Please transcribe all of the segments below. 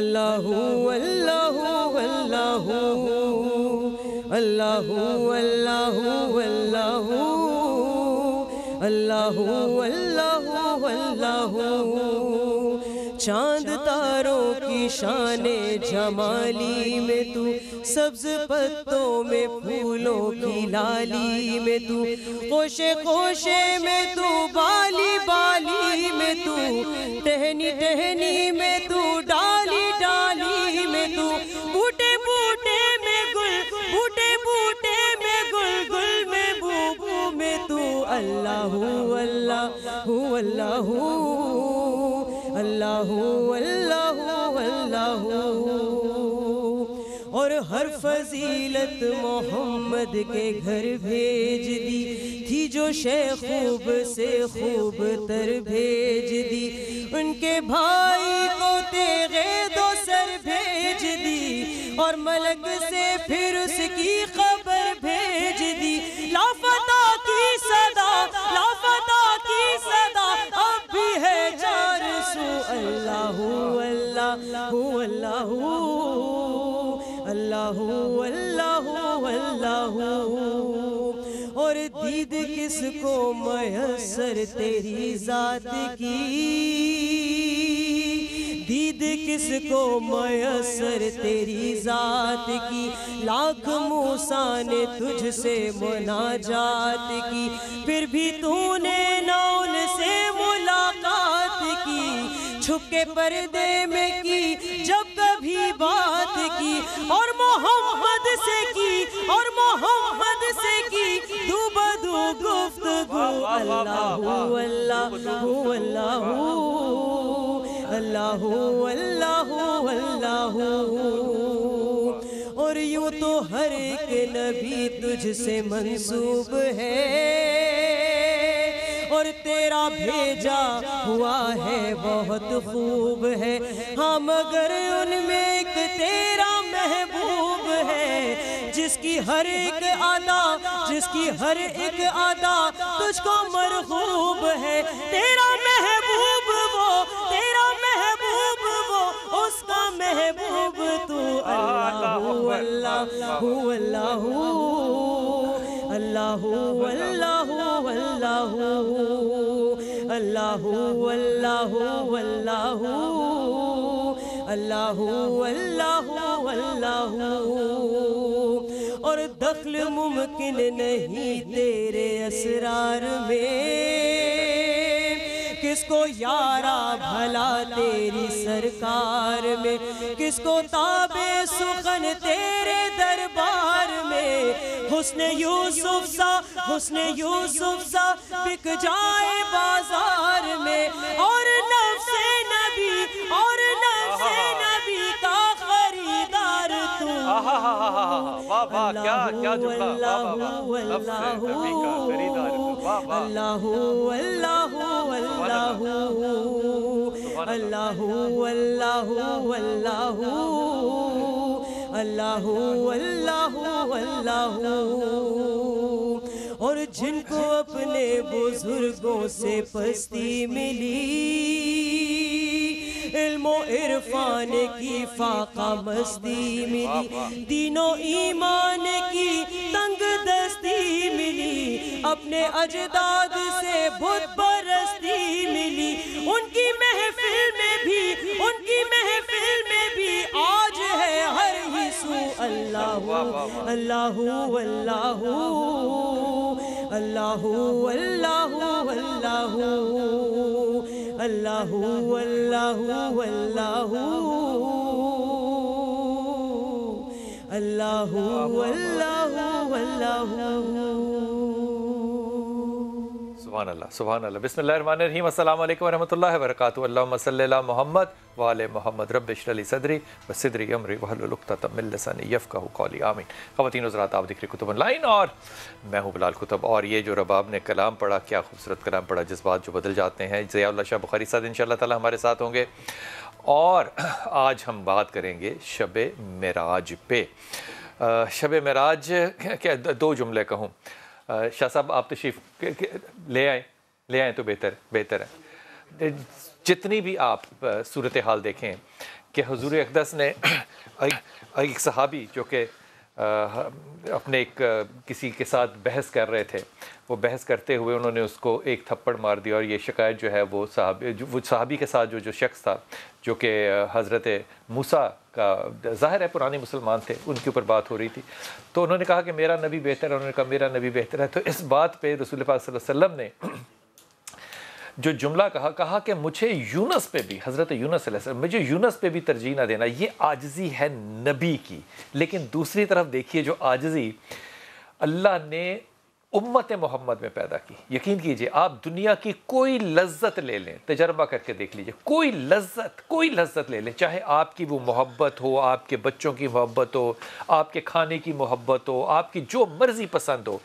اللہ اللہ اللہ اللہ اللہ اللہ اللہ اللہ چاند تاروں کی شان جمالی میں تو، سبز پتوں میں پھولوں کی لالی میں تو، خوشے خوشے میں تو، بالی بالی میں تو، ٹہنی ٹہنی میں تو، ڈالی ڈالی میں تو، بوٹے بوٹے میں گل، بوٹے بوٹے میں گل، گل میں بو بو میں تو، اللہ اللہ اللہ اللہ اللہ اللہ۔ اور ہر فضیلت محمد کے گھر بھیج دی تھی، جو شیخ خوب سے خوب تر بھیج دی، ان کے بھائی کو تیغے دو سر بھیج دی، اور ملک سے پھر اس کی خبر بھیج دی، لافتہ کی صدا، لافتہ کی صدا اب بھی ہے چار سو، اللہ اللہ اللہ اللہ اللہ اللہ۔ اور دید کس کو میسر تیری ذات کی، دید کس کو میسر تیری ذات کی، لاکھ موسیٰ نے تجھ سے مناجات کی، پھر بھی تو نے نہ ان سے ملاقات کی، چھپ کے پردے میں کی جب کبھی بات کی، اور محمد سے کی، اور محمد سے کی دو بدو گفتگو، اللہ اللہ اللہ اللہ اللہ اللہ۔ اور یوں تو ہر ایک نبی تجھ سے منسوب ہے، اور تیرا بھیجا ہوا ہے بہت خوب ہے، ہاں مگر ان میں ایک تیرا محبوب ہے، جس کی ہر ایک ادا، جس کی ہر ایک ادا تجھ کو مرغوب ہے، تیرا محبوب وہ، تیرا محبوب وہ، اس کا محبوب تو، اللہ اللہ اللہ اللہ اللہ اللہ اللہ اللہ اللہ اللہ اللہ۔ اور دخل ممکن نہیں تیرے اسرار میں، کس کو یارا بھلا تیری سرکار میں، کس کو تابع سخن تیرے دربار میں، حسن یوسف سا، حسن یوسف سا بک جائے بازار میں، اور نفس نبی، اور نفس نبی کا خریدار تو، اللہ اللہ اللہ اللہ اللہ اللہ اللہ اللہ اللہ۔ اور جن کو اپنے بزرگوں سے پستی ملی، علم و عرفان کی فاقہ مستی ملی، دین و ایمان کی تنگ دستی ملی، اپنے اجداد سے بت پرستی ملی، ان کی محفل میں بھی، ان کی محفل میں بھی آج ہے ہر ہی سو، اللہ اللہ اللہ اللہ اللہ اللہ اللہ اللہ اللہ اللہ۔ سبحان اللہ سبحان اللہ۔ بسم اللہ الرحمن الرحیم۔ السلام علیکم ورحمۃ اللہ وبرکاتہ۔ اللہم صلی علی محمد وآل محمد، رب اشرح لی صدری ویسر امری واحلل عقدۃ من لسانی یفقہوا قولی، آمین۔ خواتین حضرات، آپ دیکھ رہے کتب آن لائن اور میں ہوں بلال کتب، اور یہ جو رباب نے کلام پڑھا، کیا خوبصورت کلام پڑھا، جذبات جو بدل جاتے ہیں۔ ضیاء اللہ شاہ بخاری صاحب انشاءاللہ تعالی ہمارے ساتھ ہوں گے، اور آج ہم بات کریں گے شب معراج پہ۔ شب معراج کیا دو جملے کہوں، شاہ صاحب آپ تشریف لے آئیں تو بہتر ہے۔ جتنی بھی آپ صورتحال دیکھیں کہ حضور اقدس نے ایک صحابی جو کہ اپنے ایک کسی کے ساتھ بحث کر رہے تھے، وہ بحث کرتے ہوئے انہوں نے اس کو ایک تھپڑ مار دیا، اور یہ شکایت جو ہے وہ صحابی کے ساتھ جو شخص تھا جو کہ حضرت موسیٰ کا ظاہر ہے پرانے مسلمان تھے، ان کے اوپر بات ہو رہی تھی، تو انہوں نے کہا کہ میرا نبی بہتر ہے، انہوں نے کہا میرا نبی بہتر ہے. تو اس بات پہ رسول پاک صلی اللہ علیہ وسلم نے جو جملہ کہا کہ مجھے یونس پہ بھی، حضرت یونس علیہ السلام، مجھے یونس پہ بھی ترجیح نہ دینا. یہ عاجزی ہے نبی کی. لیکن دوسری طرف دیکھیے جو عاجزی اللہ نے امت محمد میں پیدا کی. یقین کیجئے آپ دنیا کی کوئی لذت لے لیں، تجربہ کر کے دیکھ لیجئے، کوئی لذت لے لیں، چاہے آپ کی وہ محبت ہو، آپ کے بچوں کی محبت ہو، آپ کے کھانے کی محبت ہو، آپ کی جو مرضی پسند ہو،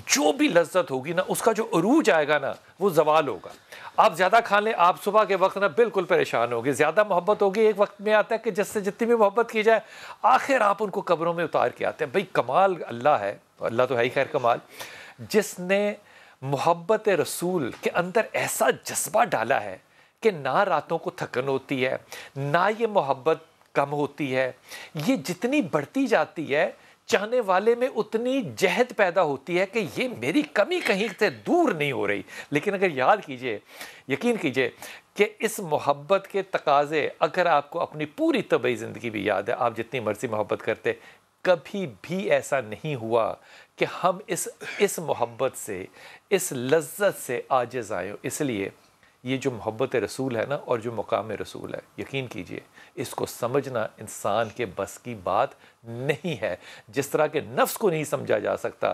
جو بھی لذت ہوگی نا اس کا جو عروج آئے گا نا وہ زوال ہوگا. آپ زیادہ کھا لیں، آپ صبح کے وقت نا بالکل پریشان ہوگے. زیادہ محبت ہوگی، ایک وقت میں آتا ہے کہ جس سے جتنی بھی محبت کی جائے آخر آپ ان کو قبروں میں اتار کے آتے ہیں. بھئی کمال اللہ ہے، اللہ تو ہے ہی خیر کمال، جس نے محبت رسول کے اندر ایسا جذبہ ڈالا ہے کہ نہ راتوں کو تھکن ہوتی ہے، نہ یہ محبت کم ہوتی ہے. یہ جتنی بڑھتی جاتی ہے چاہنے والے میں اتنی جہد پیدا ہوتی ہے کہ یہ میری کمی کہیں سے دور نہیں ہو رہی. لیکن اگر یاد کیجئے، یقین کیجئے کہ اس محبت کے تقاضے اگر آپ کو اپنی پوری طبعی زندگی بھی یاد ہے، آپ جتنی مرضی محبت کرتے، کبھی بھی ایسا نہیں ہوا کہ ہم اس محبت سے، اس لذت سے عاجز آئے. اس لیے یہ جو محبت رسول ہے نا اور جو مقام رسول ہے، یقین کیجئے اس کو سمجھنا انسان کے بس کی بات نہیں ہے. جس طرح کہ نفس کو نہیں سمجھا جا سکتا،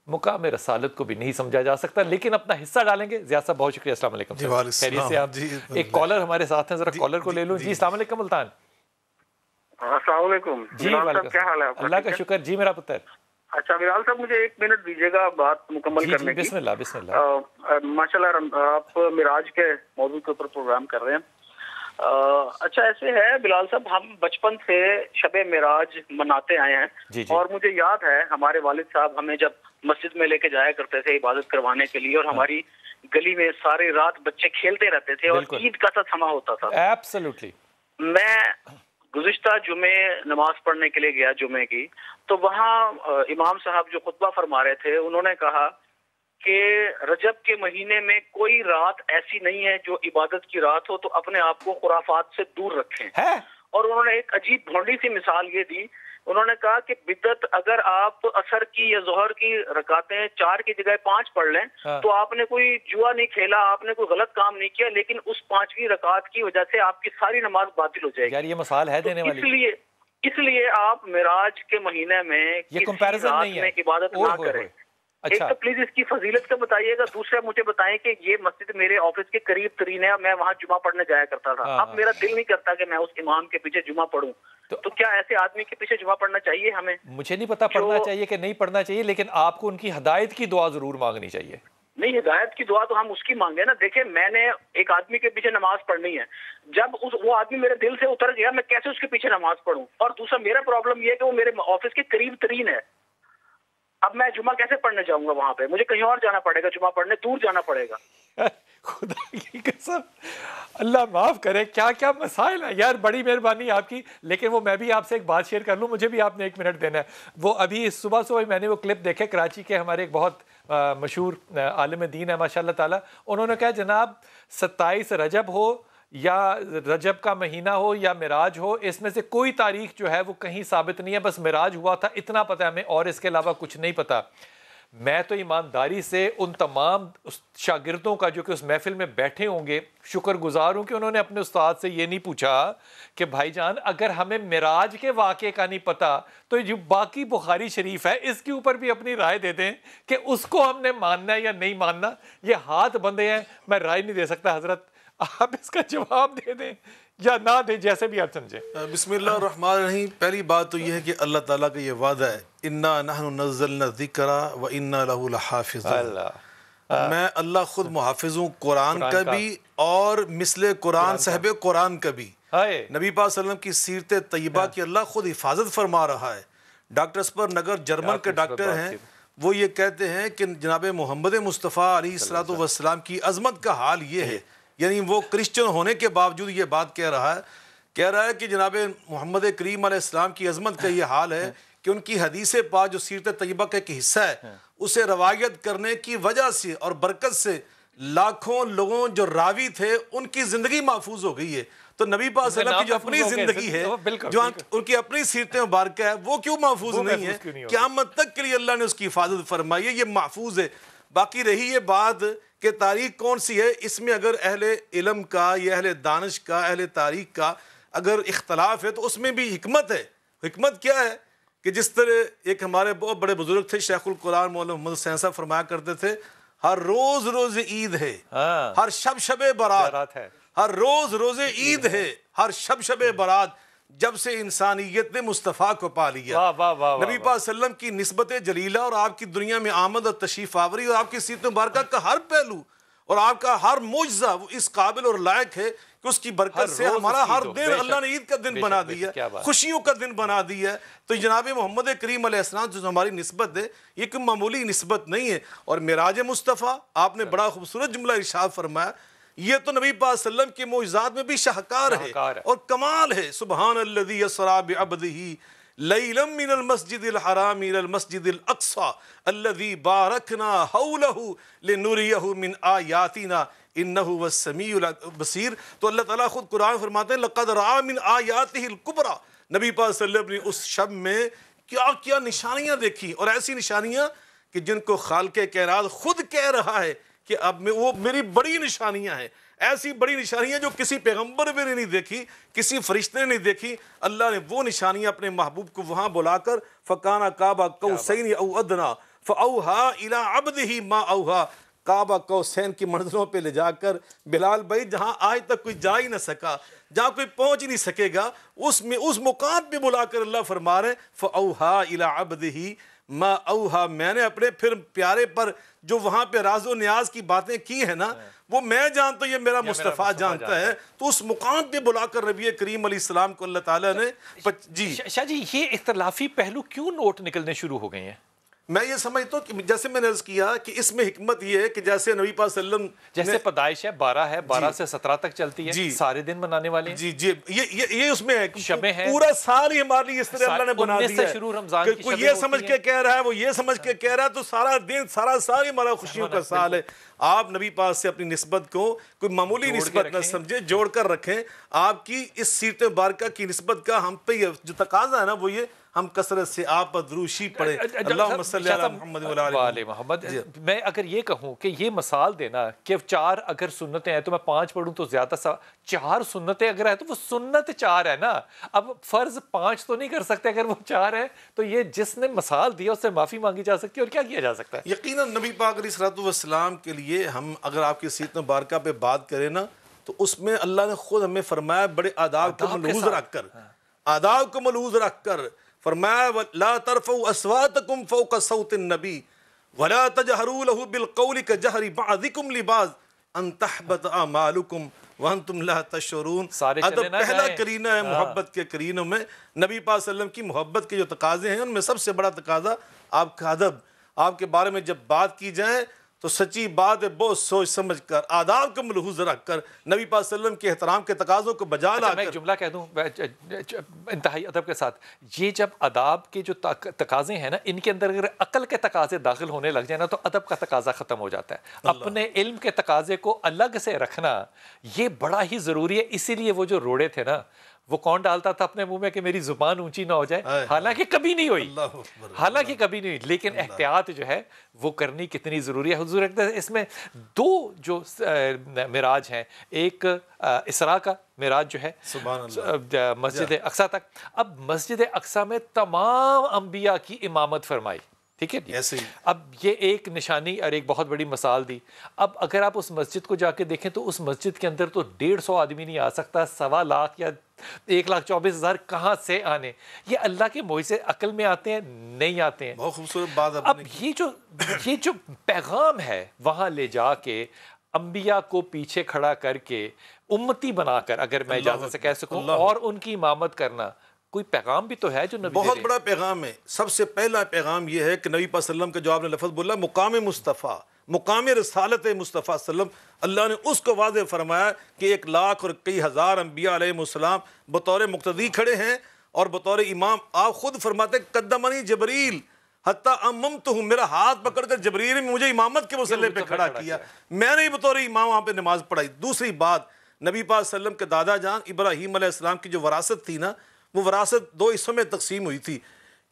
مقام رسالت کو بھی نہیں سمجھا جا سکتا. لیکن اپنا حصہ ڈالیں گے. زیاد صاحب بہت شکریہ. السلام علیکم. خیریت سے آپ؟ ایک کالر ہمارے ساتھ ہیں، ذرا کالر کو لے لوں. جی السلام علیکم ملتان. السلام علیکم جی کیا حال ہے؟ اللہ کا شکر. جی میرا پتر. اچھا بلال صاحب مجھے 1 منٹ دیجیے گا بات مکمل کرنے کی. بسم اللہ. ماشاء اللہ آپ معراج کے موضوع کے اوپر پروگرام کر رہے ہیں. اچھا ایسے ہے بلال صاحب، ہم بچپن سے شب معراج مناتے آئے ہیں، اور مجھے یاد ہے ہمارے والد صاحب ہمیں جب مسجد میں لے کے جایا کرتے تھے عبادت کروانے کے لیے، اور ہماری گلی میں ساری رات بچے کھیلتے رہتے تھے اور عید کا سا سما ہوتا تھا. ایبسلیوٹلی. میں گزشتہ جمعے نماز پڑھنے کے لیے گیا جمعے کی، تو وہاں امام صاحب جو خطبہ فرما رہے تھے انہوں نے کہا کہ رجب کے مہینے میں کوئی رات ایسی نہیں ہے جو عبادت کی رات ہو، تو اپنے آپ کو خرافات سے دور رکھیں. اور انہوں نے ایک عجیب بھونڈی سی مثال یہ دی. انہوں نے کہا کہ بدعت، اگر آپ عصر کی یا ظہر کی رکعتیں 4 کی جگہ 5 پڑھ لیں تو آپ نے کوئی جوا نہیں کھیلا، آپ نے کوئی غلط کام نہیں کیا، لیکن اس 5ویں رکعت کی وجہ سے آپ کی ساری نماز باطل ہو جائے گی. یار یہ مثال ہے دینے والی. اس لیے آپ معراج کے مہینے میں کسی رات میں عبادت نہ کریں. ایک تو پلیز اس کی فضیلت کا بتائیے گا، دوسرا مجھے بتائیں کہ یہ مسجد میرے آفس کے قریب ترین ہے، میں وہاں جمعہ پڑھنے جایا کرتا تھا. اب میرا دل نہیں کرتا کہ میں اس امام کے پیچھے جمعہ پڑھوں، تو کیا ایسے آدمی کے پیچھے جمعہ پڑھنا چاہیے ہمیں؟ مجھے نہیں پتا پڑھنا چاہیے کہ نہیں پڑھنا چاہیے، لیکن آپ کو ان کی ہدایت کی دعا ضرور مانگنی چاہیے. نہیں، ہدایت کی دعا تو ہم اس کی مانگے نا. دیکھیں میں نے ایک آدمی کے پیچھے نماز پڑھنی ہے، جب وہ آدمی میرے دل سے اتر گیا میں کیسے اس کے پیچھے نماز پڑھوں؟ اور دوسرا میرا پرابلم یہ ہے کہ وہ میرے آفس کے قریب ترین ہے. اب میں جمعہ کیسے پڑھنے جاؤں گا وہاں پہ؟ مجھے کہیں اور جانا پڑے گا جمعہ پڑھنے، دور جانا پڑے گا. خدا کی قسم اللہ معاف کرے، کیا کیا مسائل ہیں یار. بڑی مہربانی آپ کی. لیکن وہ میں بھی آپ سے ایک بات شیئر کر لوں، مجھے بھی آپ نے 1 منٹ دینا ہے. وہ ابھی صبح میں نے وہ کلپ دیکھے کراچی کے ہمارے ایک بہت مشہور عالم دین ہے ماشاء اللہ تعالیٰ. انہوں نے کہا جناب 27 رجب ہو یا رجب کا مہینہ ہو یا معراج ہو، اس میں سے کوئی تاریخ جو ہے وہ کہیں ثابت نہیں ہے، بس معراج ہوا تھا اتنا پتہ ہے ہمیں، اور اس کے علاوہ کچھ نہیں پتہ. میں تو ایمانداری سے ان تمام شاگردوں کا جو کہ اس محفل میں بیٹھے ہوں گے شکر گزار ہوں کہ انہوں نے اپنے استاد سے یہ نہیں پوچھا کہ بھائی جان اگر ہمیں معراج کے واقعے کا نہیں پتا تو جو باقی بخاری شریف ہے اس کے اوپر بھی اپنی رائے دے دیں کہ اس کو ہم نے ماننا ہے یا نہیں ماننا. یہ ہاتھ بندھے ہیں، میں رائے نہیں دے سکتا. حضرت آپ اس کا جواب دے دیں یا نہ دیں، جیسے بھی آپ سمجھیں. بسم اللہ الرحمن الرحیم. پہلی بات تو یہ ہے کہ اللہ تعالیٰ کا یہ وعدہ ہے انا نحن نزلنا الذکر وانا لہ لحافظون. میں اللہ خود محافظ ہوں قرآن کا بھی اور مثل قرآن صاحب قرآن کا بھی. نبی پاک صلی اللہ علیہ وسلم کی سیرت طیبہ کی اللہ خود حفاظت فرما رہا ہے. ڈاکٹر اسپر نگر جرمن کے ڈاکٹر ہیں، وہ یہ کہتے ہیں کہ جناب محمد مصطفیٰ علیہ الصلوۃ والسلام کی عظمت کا حال یہ ہے، یعنی وہ کرسچن ہونے کے باوجود یہ بات کہہ رہا ہے کہہ رہا ہے کہ جناب محمد کریم علیہ السلام کی عظمت کا یہ حال ہے کہ ان کی حدیث پاک جو سیرت طیبہ کا ایک حصہ ہے اسے روایت کرنے کی وجہ سے اور برکت سے لاکھوں لوگوں جو راوی تھے ان کی زندگی محفوظ ہو گئی ہے. تو نبی پاک صلی اللہ علیہ وسلم کی جو اپنی زندگی ہے جو ان کی اپنی سیرت مبارکہ ہے وہ کیوں محفوظ نہیں ہے؟ قیامت تک کے لیے اللہ نے اس کی حفاظت فرمائی ہے, یہ محفوظ ہے. باقی رہی یہ بات کہ تاریخ کون سی ہے, اس میں اگر اہل علم کا یا اہل دانش کا اہل تاریخ کا اگر اختلاف ہے تو اس میں بھی حکمت ہے. حکمت کیا ہے کہ جس طرح ایک ہمارے بہت بڑے بزرگ تھے شیخ القرآن مولانا محمد حسین صاحب فرمایا کرتے تھے, ہر روز روز عید ہے, ہر شب شب برات ہے, ہر روز روز عید ہے, ہر شب شب برات, جب سے انسانیت نے مصطفیٰ کو پا لیا. نبی پاک صلی اللہ علیہ وسلم کی نسبت جلیلہ اور آپ کی دنیا میں آمد اور تشریف آوری اور آپ کی سیرت مبارکہ کا ہر پہلو اور آپ کا ہر معجزہ وہ اس قابل اور لائق ہے کہ اس کی برکت سے ہمارا ہر دن اللہ نے عید کا دن بنا دیا, خوشیوں کا دن بنا دیا. تو جناب محمد کریم علیہ السلام جو ہماری نسبت ہے یہ کوئی معمولی نسبت نہیں ہے. اور معراج مصطفیٰ آپ نے بڑا خوبصورت جملہ ارشاد فرمایا, یہ تو نبی پاک صلی اللہ علیہ وسلم کے معجزات میں بھی شاہکار ہے اور کمال ہے. سبحان الذی اسری بعبدہ لیلا من المسجد الحرام الى المسجد الاقصى الذي باركنا حوله لنريه من آیاتنا انه هو السمیع البصیر. تو اللہ تعالیٰ خود قرآن فرماتے ہیں لقد رأى من آیاته الکبریٰ. نبی پاک صلی اللہ علیہ وسلم نے اس شب میں کیا کیا نشانیاں دیکھی, اور ایسی نشانیاں کہ جن کو خالق کائنات خود کہہ رہا ہے کہ اب میں وہ میری بڑی نشانیاں ہیں, ایسی بڑی نشانیاں جو کسی پیغمبر بھی نے نہیں دیکھی, کسی فرشتے نے نہیں دیکھی. اللہ نے وہ نشانیاں اپنے محبوب کو وہاں بلا کر فکانا قاب قوسین او ادنا فاوحا الی عبدہ ما اوحا, کعبہ قوسین کی منزلوں پہ لے جا کر بلال بھائی جہاں آج تک کوئی جا ہی نہ سکا, جہاں کوئی پہنچ ہی نہیں سکے گا, اس مقام پہ بلا کر اللہ فرما رہے فاوحا الی عبدہ ما اوہا, میں نے اپنے پھر پیارے پر جو وہاں پہ راز و نیاز کی باتیں کی ہیں نا وہ میں جانتا ہوں, یہ میرا مصطفیٰ جانتا ہے. تو اس مقام پہ بلا کر نبی کریم علیہ السلام کو اللہ تعالیٰ نے جی شاہ جی یہ اختلافی پہلو کیوں نوٹ نکلنے شروع ہو گئے ہیں؟ میں یہ سمجھتا ہوں کہ جیسے میں نے عرض کیا کہ اس میں حکمت یہ ہے کہ جیسے نبی پاک صلی اللہ علیہ وسلم جیسے پیدائش ہے 12 ہے 12 سے 17 تک چلتی ہے, سارے دن منانے والے ہیں. جی جی یہ اس میں ہے شبیں ہیں, پورا سال ہی ہمارے لیے اس طرح اللہ نے بنا دیا ہے. شروع رمضان کی کوئی یہ سمجھ کے کہہ رہا ہے, وہ یہ سمجھ کے کہہ رہا ہے, تو سارا دن سارا سال ہی ہمارا خوشیوں کا سال ہے. آپ نبی پاک سے اپنی نسبت کو کوئی معمولی نسبت نہ سمجھے, جوڑ کر رکھیں. آپ کی اس سیرت مبارکہ کی نسبت کا ہم پہ جو تقاضا ہے نا وہ یہ ہم کثرت سے آپ پر دروشی پڑھیں. اللہم صلی علی محمد وعلی محمد. میں اگر یہ کہوں کہ یہ مثال دینا کہ 4 اگر سنتیں ہیں تو میں 5 پڑھوں تو زیادہ 4 سنتیں اگر ہیں تو وہ سنت 4 ہے نا, اب فرض 5 تو نہیں کر سکتے, اگر وہ 4 ہے تو یہ جس نے مثال دیا اس سے معافی مانگی جا سکتی ہے اور کیا کیا جا سکتا ہے. یقیناً نبی پاک علیہ الصلوۃ والسلام کے لیے ہم اگر آپ کی سیرت مبارکہ پہ بات کریں نا تو اس میں اللہ نے خود ہمیں فرمایا بڑے آداب کو ملحوظ رکھ کر, آداب کو ملحوظ رکھ کر فرمایا لا ترفعوا اصواتکم فوق صوت النبی ولا تجہروا له بالقول كجہر بعضکم لبعض ان تحبط اعمالکم وانتم لا تشعرون. ادب پہلا کرینہ ہے محبت کے کرینوں میں. نبی پاک صلی اللہ علیہ وسلم کی محبت کے جو تقاضے ہیں ان میں سب سے بڑا تقاضا آپ کا ادب. آپ کے بارے میں جب بات کی جائے تو سچی بات ہے بہت سوچ سمجھ کر آداب کو ملحوظ رکھ کر نبی پاک صلی اللہ علیہ وسلم کے احترام کے تقاضوں کو بجا لا کر. میں ایک جملہ کہہ دوں انتہائی ادب کے ساتھ, یہ جب اداب کے جو تقاضے ہیں نا ان کے اندر اگر عقل کے تقاضے داخل ہونے لگ جائیں نا تو ادب کا تقاضا ختم ہو جاتا ہے. اپنے علم کے تقاضے کو الگ سے رکھنا یہ بڑا ہی ضروری ہے. اسی لیے وہ جو روڑے تھے نا وہ کون ڈالتا تھا اپنے منہ میں کہ میری زبان اونچی نہ ہو جائے, حالانکہ کبھی نہیں ہوئی, حالانکہ کبھی نہیں ہوئی, لیکن احتیاط جو ہے وہ کرنی کتنی ضروری ہے. حضور اس میں 2 جو معراج ہیں, ایک اسراء کا معراج جو ہے مسجد اقصیٰ تک. اب مسجد اقصیٰ میں تمام انبیاء کی امامت فرمائی, ٹھیک ہے جی. اب یہ ایک نشانی اور ایک بہت بڑی مثال دی. اب اگر آپ اس مسجد کو جا کے دیکھیں تو اس مسجد کے اندر تو 150 آدمی نہیں آ سکتا, 1.25 لاکھ یا 1,24,000 کہاں سے آنے. یہ اللہ کے معجزے عقل میں آتے ہیں نہیں آتے ہیں. بہت خوبصورت بات. اب یہ جو پیغام ہے وہاں لے جا کے انبیاء کو پیچھے کھڑا کر کے امتی بنا کر, اگر میں اجازت سے کہہ سکوں, اور ان کی امامت کرنا, کوئی پیغام بھی تو ہے جو نبی بہت بڑا پیغام ہے. سب سے پہلا پیغام یہ ہے کہ نبی پاک صلی اللہ علیہ وسلم کا جو آپ نے لفظ بولا مقام مصطفیٰ, مقام رسالت مصطفیٰ صلی اللہ علیہ وسلم، اللہ نے اس کو واضح فرمایا کہ 1,00,000 اور کئی ہزار انبیاء علیہ السلام بطور مقتدی کھڑے ہیں اور بطور امام. آپ خود فرماتے ہیں قدمنی جبریل حتیٰ اممتہم، میرا ہاتھ پکڑ کر جبریل نے مجھے امامت کے مسئلے پہ کھڑا کیا، میں نے بطور امام وہاں پہ نماز پڑھائی. دوسری بات، نبی پاک صلی اللہ علیہ وسلم کے دادا جان ابراہیم علیہ السلام کی جو وراثت تھی نا، وہ وراثت 2 حصوں میں تقسیم ہوئی تھی.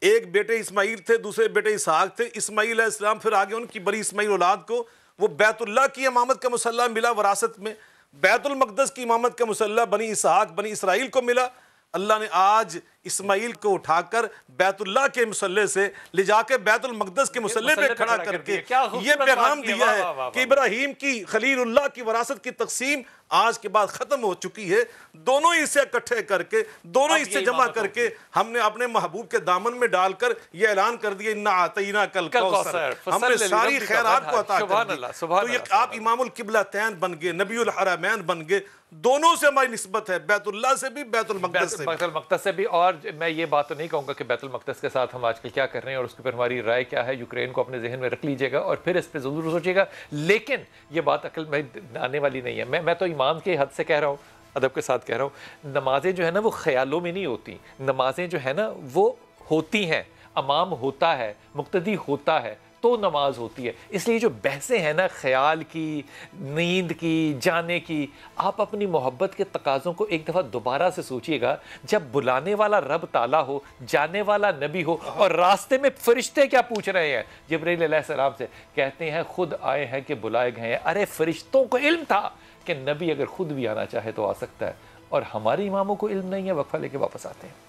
ایک بیٹے اسماعیل تھے، دوسرے بیٹے اسحاق تھے. اسماعیل علیہ السلام پھر آگے ان کی بڑی اسماعیل اولاد کو وہ بیت اللہ کی امامت کا مسلح ملا وراثت میں، بیت المقدس کی امامت کا مسلح بنی اسحاق بنی اسرائیل کو ملا. اللہ نے آج اسماعیل کو اٹھا کر بیت اللہ کے مسلح سے لے جا کے بیت المقدس کے مسلح پہ کھڑا کر کے یہ پیغام دیا ہے کہ ابراہیم کی خلیل اللہ کی وراثت کی تقسیم آج کے بعد ختم ہو چکی ہے. دونوں حصے اکٹھے کر کے، دونوں حصے جمع کر کے ہم نے اپنے محبوب کے دامن میں ڈال کر یہ اعلان کر دیا اِنَّا أَعْطَيْنَاكَ الْكَوْثَرَ، ہم نے ساری خیرات کو عطا کر دی. تو یہ آپ امام القبلتین بن گئے، نبی الحرمین بن گئے. دونوں سے ہماری نسبت ہے، بیت اللہ سے بھی، بیت المقدس سے بھی. بیت المقدس سے بھی. اور میں یہ بات تو نہیں کہوں گا کہ بیت المقدس کے ساتھ ہم آج کل کیا کر رہے ہیں اور اس کے پر ہماری رائے کیا ہے. یوکرین کو اپنے ذہن میں رکھ لیجئے گا اور پھر اس پہ ضرور سوچیے گا، لیکن یہ بات عقل میں آنے والی نہیں ہے. میں تو ایمان کے حد سے کہہ رہا ہوں، ادب کے ساتھ کہہ رہا ہوں. نمازیں جو ہے نا وہ خیالوں میں نہیں ہوتی، نمازیں جو ہے نا وہ ہوتی ہیں. امام ہوتا ہے، مقتدی ہوتا ہے تو نماز ہوتی ہے. اس لیے جو بحثیں ہیں نا خیال کی، نیند کی، جانے کی، آپ اپنی محبت کے تقاضوں کو ایک دفعہ دوبارہ سے سوچئے گا. جب بلانے والا رب تعالیٰ ہو، جانے والا نبی ہو، اور راستے میں فرشتے کیا پوچھ رہے ہیں جبرائیل علیہ السلام سے، کہتے ہیں خود آئے ہیں کہ بلائے گئے ہیں. ارے فرشتوں کو علم تھا کہ نبی اگر خود بھی آنا چاہے تو آ سکتا ہے، اور ہمارے اماموں کو علم نہیں ہے. وقفہ لے کے واپس آتے ہیں.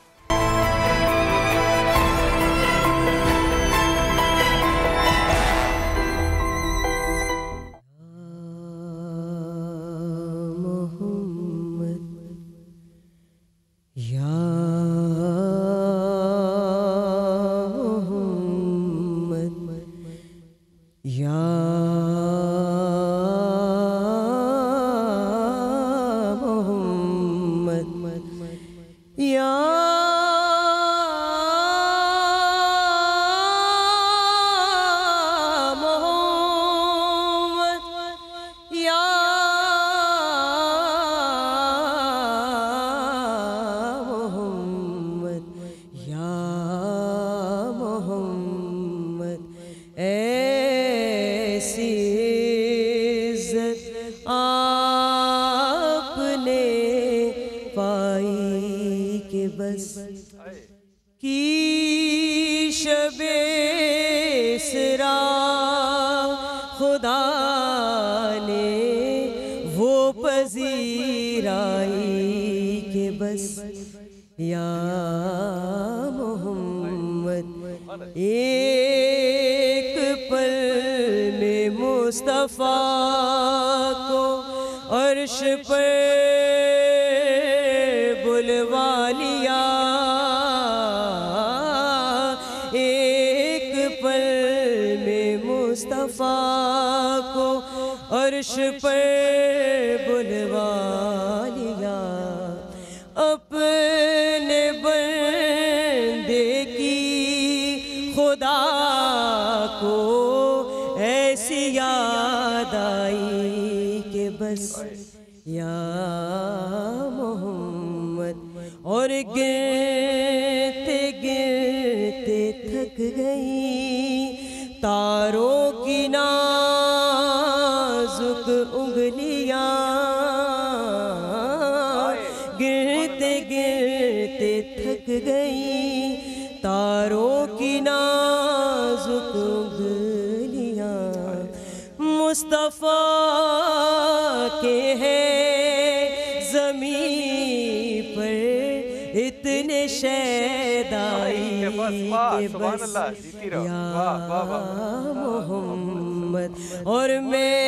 اور میں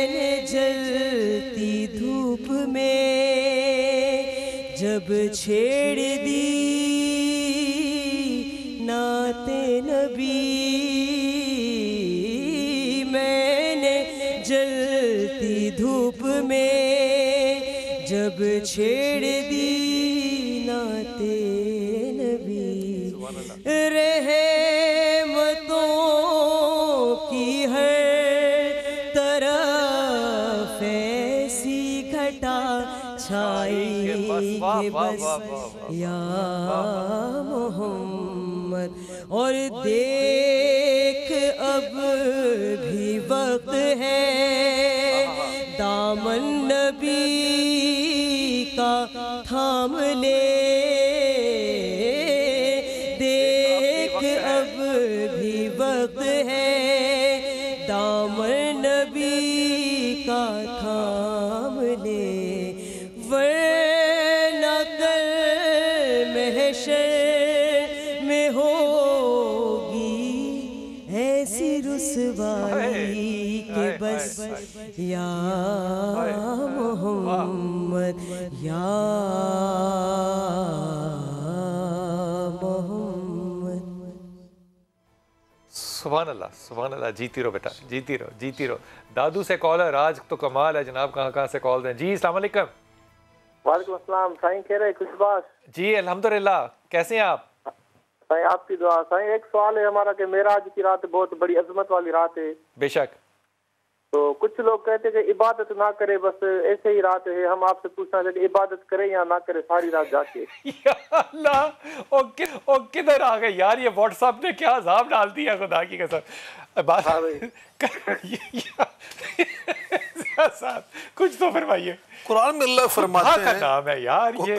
نے جلتی دھوپ میں جب چھیڑ دی نعت نبی، میں نے جلتی دھوپ میں جب چھیڑ دی نعت نبی، رحمتوں کی ہے کہ بس یا محمد. اور دیکھ اب بھی وقت ہے دامن نبی کا تھام لے. دیکھ اب بھی وقت ہے دامن نبی کا تھام لے. ورنہ کل محشر میں ہوگی ایسی رسوائی کہ بس یا محمد یا محمد. سبحان اللہ. جیتی رہو بیٹا، جیتی رہو جیتی رہو. دادو سے کالر آج تو کمال ہے جناب. کہاں سے کال دیں؟ جی السلام علیکم. وعلیکم السلام. سائیں کہہ رہے کچھ بات؟ جی الحمدللہ. کیسے ہیں آپ؟ سائیں آپ کی دعا. سائیں ایک سوال ہے ہمارا کہ معراج کی رات بہت بڑی عظمت والی رات ہے. بے شک. تو کچھ لوگ کہتے ہیں کہ عبادت نہ کرے، بس ایسے ہی رات ہے. ہم آپ سے پوچھنا چاہتے ہیں کہ عبادت کرے یا نہ کرے ساری رات جا کے؟ یا اللہ، او کدھر آ گئے یار؟ یہ واٹس ایپ نے کیا عذاب ڈال دیا خدا کی قسم. کچھ تو فرمائیے. قرآن میں اللہ فرماتے ہیں، نام ہے یار یہ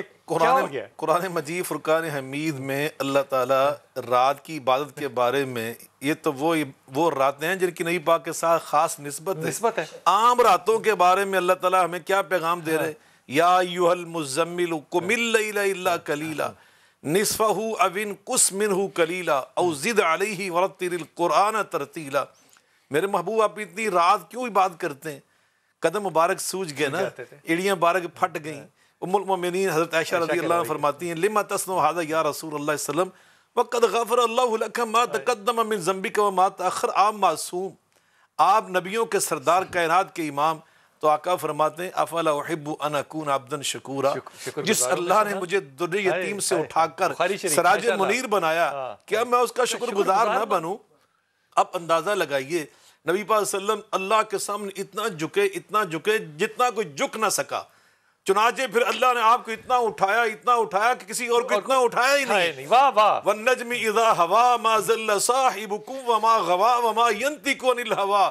قرآن مجید فرقان حمید میں اللہ تعالیٰ رات کی عبادت کے بارے میں، یہ تو وہ راتیں ہیں جن کی نبی پاک کے ساتھ خاص نسبت ہے. عام راتوں کے بارے میں اللہ تعالیٰ ہمیں کیا پیغام دے رہے ہیں؟ یا ایھا المزمل قم اللیل الا قلیلا نصفہ او انقص منہ قلیلا او زد علیہ ورتل القرآن ترتیلا. میرے محبوب آپ اتنی رات کیوں عبادت کرتے ہیں؟ قدم مبارک سوج گئے نا، ایڑیاں مبارک پھٹ گئیں. ام المؤمنین حضرت عائشہ رضی اللہ عنہ فرماتی ہیں لما تصنع ھذا یا رسول اللہ صلی اللہ علیہ وسلم وقد غفر اللہ لک ما تقدم من ذنبک وما تأخر. آپ معصوم، آپ نبیوں کے سردار، کائنات کے امام. تو آقا فرماتے ہیں افلا احب ان اکون عبدا شکورا. جس اللہ نے مجھے در یتیم سے اٹھا کر سراج منیر بنایا، کیا میں اس کا شکر گزار نہ بنوں؟ اب اندازہ لگائیے نبی پاک صلی اللہ علیہ وسلم اللہ کے سامنے اتنا جھکے جتنا کوئی جھک نہ سکا. چنانچہ پھر اللہ نے آپ کو اتنا اٹھایا کہ کسی اور کو اتنا اٹھایا ہی نہیں. وَالنَّجْمِ إِذَا هَوَا مَا ضَلَّ صَاحِبُكُمْ وَمَا غَوَا وَمَا يَنطِقُ عَنِ الْهَوَا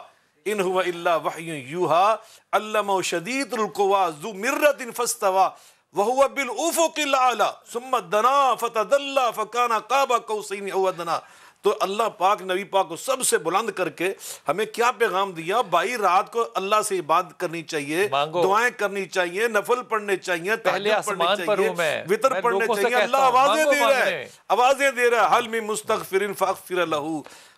إِنْ هُوَ إِلَّا وَحْيٌ يُوحَىٰ عَلَّمَهُ شَدِيدُ الْقُوَىٰ ذُو مِرَّةٍ فَاسْتَوَىٰ وَهُوَ بِالْأُفُقِ الْأَعْلَىٰ ثُمَّ دَنَا فَتَدَلَّىٰ فَكَانَ قَابَ قَوْسَيْنِ أَوْ أَدْنَىٰ. تو اللہ پاک نبی پاک کو سب سے بلند کر کے ہمیں کیا پیغام دیا؟ بھائی رات کو اللہ سے عبادت کرنی چاہیے، دعائیں کرنی چاہیے، نفل پڑھنے چاہیے، تہجد پڑھنے چاہیے، وطر پڑھنے چاہیے. اللہ آوازیں دے رہا ہے، حل من مستغفر فاغفر له،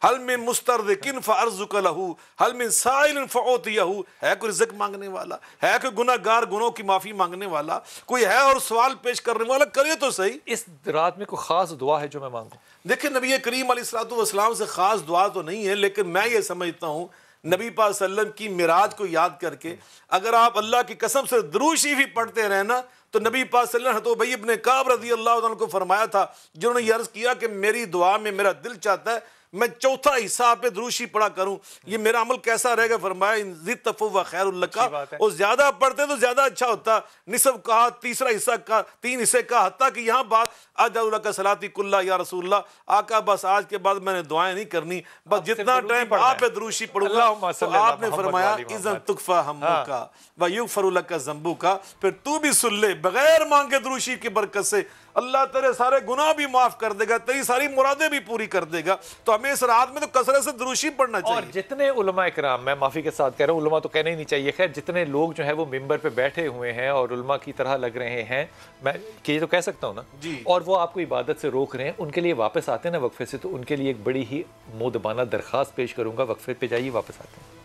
حل من مسترزق فارزق له، حل من سائل فاعطيه. ہے کوئی رزق مانگنے والا؟ ہے کوئی گناہگار گناہوں کی معافی مانگنے والا؟ کوئی ہے اور سوال پیش کرنے والا؟ کرے تو صحیح. اس رات میں کوئی خاص دعا ہے جو میں مانگوں؟ دیکھیں نبی کریم علیہ السلام سے خاص دعا تو نہیں ہے، لیکن میں یہ سمجھتا ہوں نبی پاک صلی اللہ علیہ وسلم کی معراج کو یاد کر کے اگر آپ اللہ کی قسم سے درود شریف بھی پڑھتے رہنا تو نبی پاک صلی اللہ علیہ وسلم ابی ابن کعب رضی اللہ عنہ کو فرمایا تھا، جنہوں نے یہ عرض کیا کہ میری دعا میں میرا دل چاہتا ہے میں چوتھا حصہ آپ پہ درود شریف پڑھا کروں، یہ میرا عمل کیسا رہے گا؟ فرمایا زدت فہو خیر لک، اور زیادہ پڑھتے تو زیادہ اچھا ہوتا. نصف کہا، تیسرا حصہ کہا، 3 حصے کہا، حتیٰ کہ یہاں بات اجعل لک صلاتی کلھا یا رسول اللہ. آقا بس آج کے بعد میں نے دعائیں نہیں کرنی، بس جتنا ٹائم آپ پہ درود شریف پڑھوں گا. تو آپ نے فرمایا اذن تکفی ہمک ویغفر لک ذنبک. پھر تو بھی سن لے، بغیر مانگے درود شریف کی برکت سے اللہ تیرے سارے گناہ بھی معاف کر دے گا، تیری ساری مرادیں بھی پوری کر دے گا. تو ہمیں اس رات میں تو کثرت سے درود شریف پڑھنا چاہیے. اور جتنے علماء اکرام، میں معافی کے ساتھ کہہ رہا ہوں، علماء تو کہنا ہی نہیں چاہیے، خیر جتنے لوگ جو ہیں وہ ممبر پہ بیٹھے ہوئے ہیں اور علماء کی طرح لگ رہے ہیں، میں یہ تو کہہ سکتا ہوں نا جی، اور وہ آپ کو عبادت سے روک رہے ہیں، ان کے لیے واپس آتے ہیں نا وقفے سے، تو ان کے لیے ایک بڑی ہی مؤدبانہ درخواست پیش کروں گا، وقفے پہ جائیے، واپس آتے ہیں.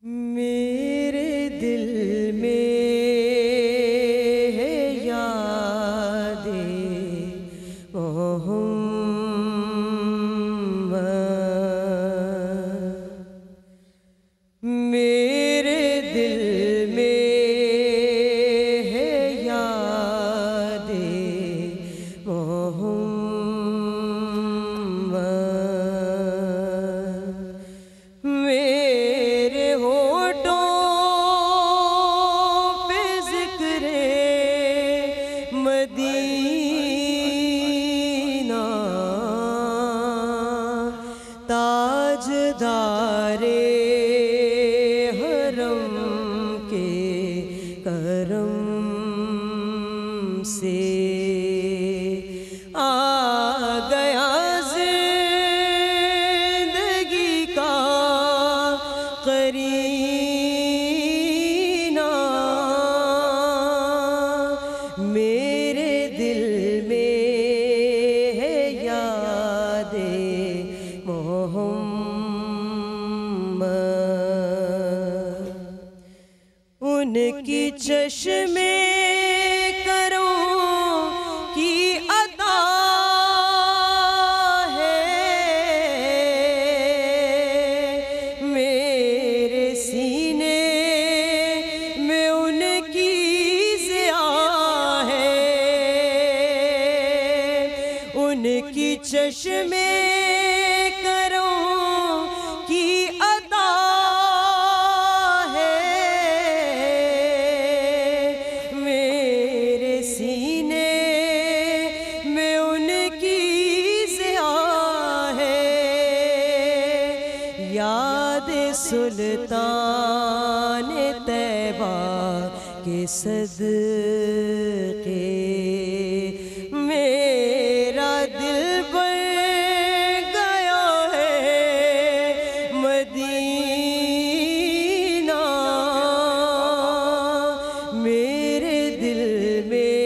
میرے دل میں ہے یاد محمد، میرے دل میں ہے یاد ان کی چشمے کروں کی عطا ہے، میرے سینے میں ان کی ضیاء ہے، ان کی چشمے سلطان طیبہ کے صدقے میرا دل بن گیا ہے مدینہ، میرے دل میں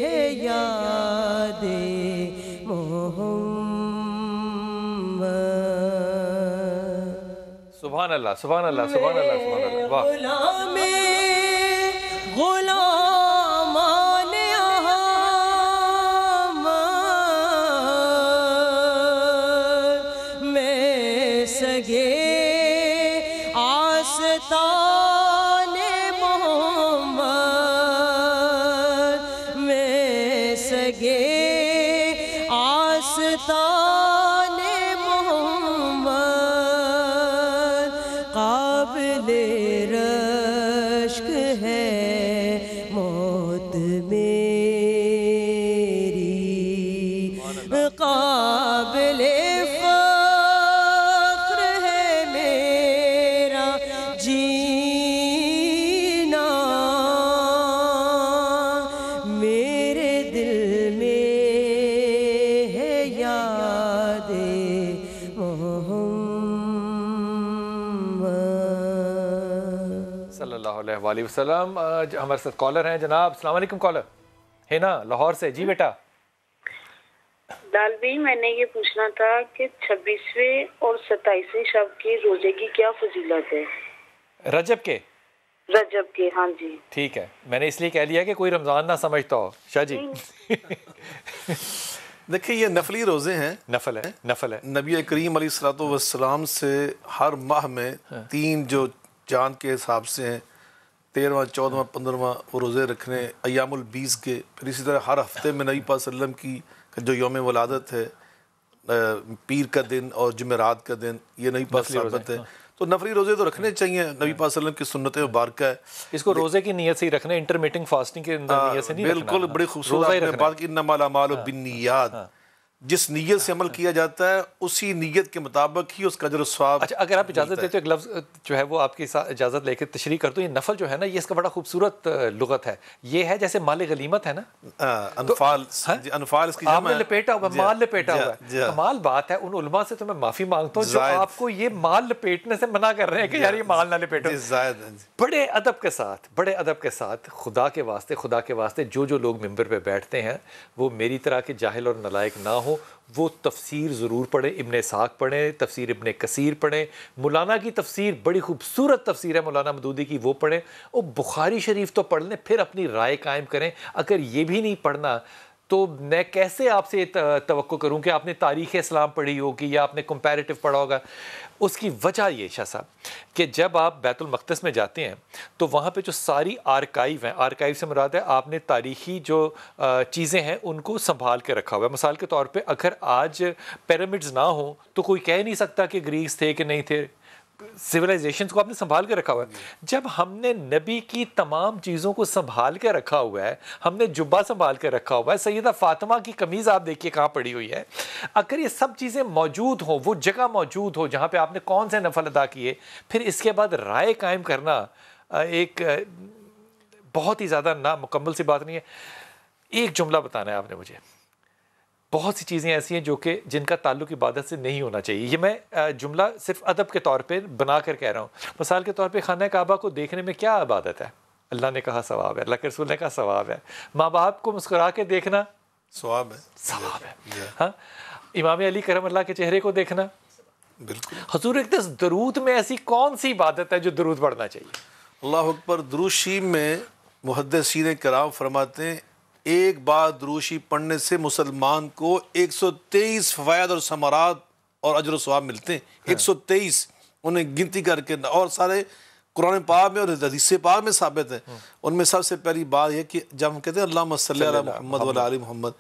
ہے یاد سبحان اللہ سبحان اللہ سبحان اللہ سبحان اللہ. واہ. غلامان احمد میں سگے آستان محمد، میں سگے آستان قابل رشک ہے موت میری، قابل فخر ہے میرا جینا، میرے دل میں ہے یاد صلی اللہ علیہ وآلہ وسلم. ہمارے ساتھ کالر ہیں جناب. السلام علیکم. کالر ہے نا لاہور سے. جی بیٹا. دال بھائی میں نے یہ پوچھنا تھا کہ 26ویں اور 27ویں شب کے روزے کی کیا فضیلت ہے؟ رجب کے ہاں جی ٹھیک ہے. میں نے اس لیے کہہ لیا کہ کوئی رمضان نہ سمجھتا ہو. شاہ جی دیکھیں یہ نفلی روزے ہیں، نفل ہے نبی کریم علیہ الصلوۃ والسلام سے ہر ماہ میں 3 جو چاند کے حساب سے ہیں 13واں 14واں 15واں وہ روزے رکھنے ایام البیس کے. پھر اسی طرح ہر ہفتے میں نبی پاک صلی اللہ علیہ وسلم کی جو یوم ولادت ہے پیر کا دن اور جمعرات کا دن یہ نبی پاک ثابت ہے. تو نفلی روزے تو رکھنے چاہیے، نبی پاک صلی اللہ علیہ وسلم کی سنت مبارکہ ہے. اس کو روزے کی نیت سے ہی رکھنا ہے، انٹرمیٹنگ فاسٹنگ کے نیت سے نہیں رکھنا. بالکل بڑی خوبصورت آپ نے بات کی انما الاعمال بالنیات. جس نیت سے عمل کیا جاتا ہے اسی نیت کے مطابق ہی اس کا اجر و ثواب. اچھا اگر آپ اجازت دیتے ہو ایک لفظ جو ہے وہ آپ کی اجازت لے کے تشریح کر دو. یہ نفل جو ہے نا یہ اس کا بڑا خوبصورت لغت ہے. یہ ہے جیسے مال غنیمت ہے نا، انفال اس کی آپ نے لپیٹا ہوا مال لپیٹا ہوا ہے. کمال بات ہے. ان علماء سے تو میں معافی مانگتا ہوں جو آپ کو یہ مال لپیٹنے سے منع کر رہے ہیں کہ یار یہ مال نہ لپیٹو. بڑے ادب کے ساتھ خدا کے واسطے جو لوگ ممبر پہ بیٹھتے ہیں وہ میری طرح کے جاہل اور نالائق نہ ہو. وہ تفسیر ضرور پڑھیں، ابن اسحاق پڑھیں، تفسیر ابن کثیر پڑھیں، مولانا کی تفسیر بڑی خوبصورت تفسیر ہے مولانا مودودی کی وہ پڑھیں، اور بخاری شریف تو پڑھ لیں، پھر اپنی رائے قائم کریں. اگر یہ بھی نہیں پڑھنا تو میں کیسے آپ سے توقع کروں کہ آپ نے تاریخ اسلام پڑھی ہوگی یا آپ نے کمپیریٹو پڑھا ہوگا. اس کی وجہ یہ شاہ صاحب کہ جب آپ بیت المقدس میں جاتے ہیں تو وہاں پہ جو ساری آرکائیو ہیں، آرکائیو سے مراد ہے آپ نے تاریخی جو چیزیں ہیں ان کو سنبھال کے رکھا ہوا ہے. مثال کے طور پہ اگر آج پیرامڈز نہ ہوں تو کوئی کہہ نہیں سکتا کہ گریس تھے کہ نہیں تھے. سویلائزیشنز کو آپ نے سنبھال کے رکھا ہوا ہے. جب ہم نے نبی کی تمام چیزوں کو سنبھال کے رکھا ہوا ہے، ہم نے جبہ سنبھال کے رکھا ہوا ہے، سیدہ فاطمہ کی قمیض آپ دیکھیے کہاں پڑی ہوئی ہے. اگر یہ سب چیزیں موجود ہوں، وہ جگہ موجود ہو جہاں پہ آپ نے کون سے نفل ادا کیے، پھر اس کے بعد رائے قائم کرنا ایک بہت ہی زیادہ نامکمل سی بات نہیں ہے. ایک جملہ بتانا ہے آپ نے مجھے. بہت سی چیزیں ایسی ہیں جو کہ جن کا تعلق عبادت سے نہیں ہونا چاہیے. یہ میں جملہ صرف ادب کے طور پہ بنا کر کہہ رہا ہوں. مثال کے طور پہ خانہ کعبہ کو دیکھنے میں کیا عبادت ہے؟ اللہ نے کہا ثواب ہے، اللہ کے رسول نے کہا ثواب ہے. ماں باپ کو مسکرا کے دیکھنا ثواب ہے. ہاں، امام علی کرم اللہ کے چہرے کو دیکھنا. بالکل. حضور اقدس درود میں ایسی کون سی عبادت ہے جو درود پڑھنا چاہیے؟ اللہ اکبر. دروشی میں محدثین کرام فرماتے ہیں ایک بار دروشی پڑھنے سے مسلمان کو 123 فوائد اور ثمرات اور اجر و ثواب ملتے ہیں. 123 انہیں گنتی کر کے، اور سارے قرآن پاک میں اور حدیث پاک میں ثابت ہے. ان میں سب سے پہلی بات یہ کہ جب ہم کہتے ہیں اللہم صلی علی محمد و علی آل محمد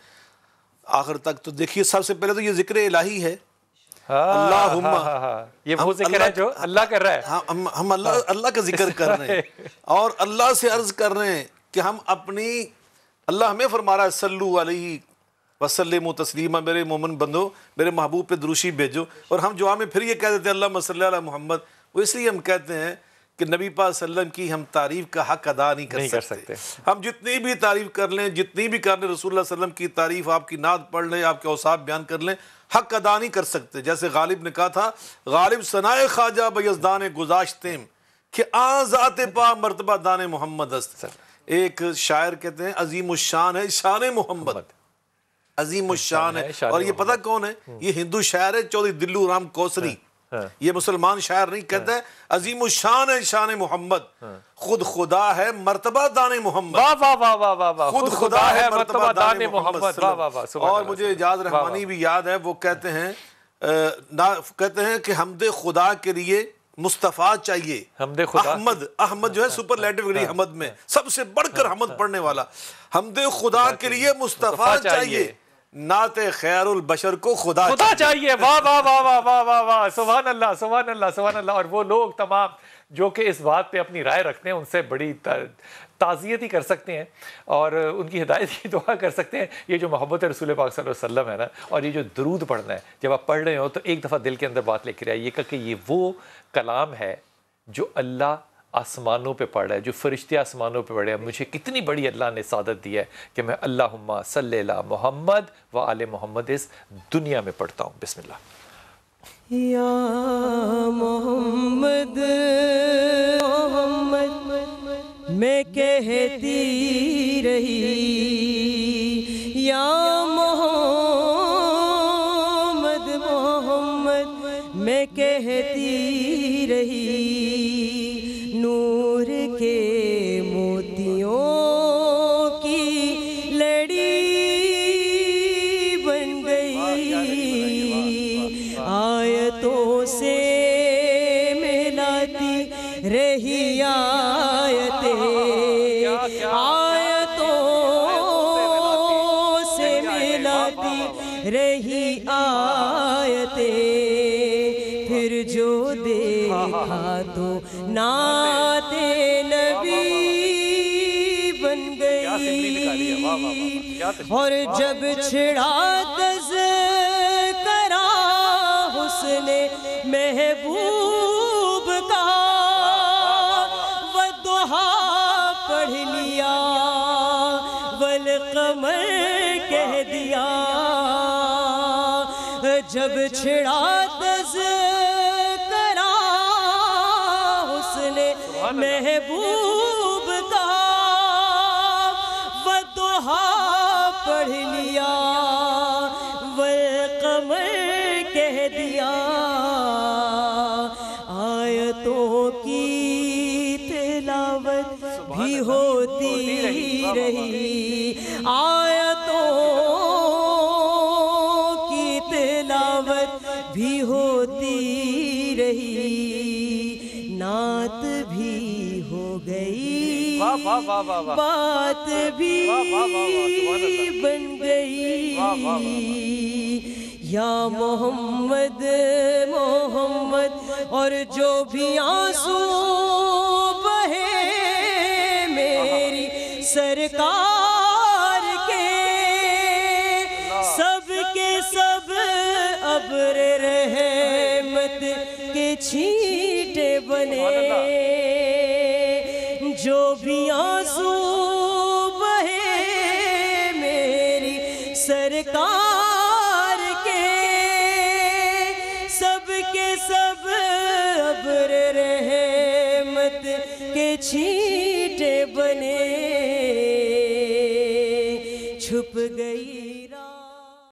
آخر تک، تو دیکھیے سب سے پہلے تو یہ ذکر الہی ہے. اللہم، یہ وہ ذکر ہے جو اللہ کر رہا ہے. ہم اللہ کا ذکر کر رہے ہیں اور اللہ سے عرض کر رہے ہیں کہ ہم اپنی، اللہ ہمیں فرما رہا ہے صلو علیہ وسلم تسلیما، میرے مومن بندو میرے محبوب پہ دروشی بھیجو. اور ہم دعا میں پھر یہ کہہ دیتے ہیں اللہم صلی علی محمد. وہ اس لیے ہم کہتے ہیں کہ نبی پاک صلی اللہ علیہ وسلم کی ہم تعریف کا حق ادا نہیں کر سکتے. ہم جتنی بھی تعریف کر لیں، جتنی بھی کر لیں، رسول اللہ صلی اللہ علیہ وسلم کی تعریف، آپ کی نعت پڑھ لیں، آپ کے اوصاف بیان کر لیں، حق ادا نہیں کر سکتے. جیسے غالب نے کہا تھا غالب ثنائے خواجہ بیزدان گذاشتیم کہ آن ذات پا مرتبہ دان محمد است. ایک شاعر کہتے ہیں عظیم الشان ہے شان محمد، عظیم الشان ہے. اور یہ پتہ کون ہے؟ یہ ہندو شاعر ہے چودھری دلو رام کوسری. یہ مسلمان شاعر نہیں، کہتا ہے عظیم الشان ہے شان محمد، خود خدا ہے مرتبہ دان محمد. خود خدا ہے مرتبہ دان محمد. اور مجھے اجاز رحمانی بھی یاد ہے، وہ کہتے ہیں کہ حمد خدا کے لیے مصطفیٰ چاہیے. احمد جو ہے سپرلیٹو گری حمد میں سب سے بڑھ کر حمد پڑھنے والا. حمد خدا کے لیے مصطفیٰ چاہیے، نعت خیر البشر کو خدا چاہیے. واہ واہ واہ واہ واہ واہ واہ، سبحان اللہ سبحان اللہ سبحان اللہ. اور وہ لوگ تمام جو کہ اس بات پہ اپنی رائے رکھتے ہیں ان سے بڑی تعزیت ہی کر سکتے ہیں اور ان کی ہدایت کی دعا کر سکتے ہیں. یہ جو محبت رسول پاک صلی اللہ علیہ وسلم ہے نا، اور یہ جو درود پڑھنا ہے، جب آپ پڑھ رہے ہو تو ایک دفعہ دل کے اندر بات لے کے آئیے کہ یہ وہ کلام ہے جو اللہ آسمانوں پہ پڑھ رہا ہے، جو فرشتے آسمانوں پہ پڑھ رہے ہیں. مجھے کتنی بڑی اللہ نے سعادت دی ہے کہ میں اللہم صلی علی محمد و آل محمد اس دنیا میں پڑھتا ہوں. بسم اللہ. یا محمد محمد میں کہتی رہی، یا محمد محمد میں کہتی رہی، نور کے موتیوں کی لڑی بن گئی، آیتوں سے ملاتی رہی آیتیں، آیتوں سے ملاتی رہی آیتیں، پھر جو دیکھا تو نعت نبی بن گئی، اور جب چھڑا تذکرہ حسن محبوب کا، والضحیٰ پڑھ لیا والقمر کہہ دیا. جب چھڑا تذکرہ حسن محبوب کا، والضحیٰ پڑھ لیا والقمر کہہ دیا. آیتوں کی تلاوت بھی ہوتی رہی، آیتوں کی تلاوت بھی ہوتی رہی، نعت بھی ہو گئی، بات بھی بن گئی. یا محمد محمد، اور جو بھی آنسو بہے میری سرکار کے سب ابر رحمت کے چھینٹے بنے. جو بھی آنسو بہے میری سرکار کے سب ابر رحمت کے چھینٹے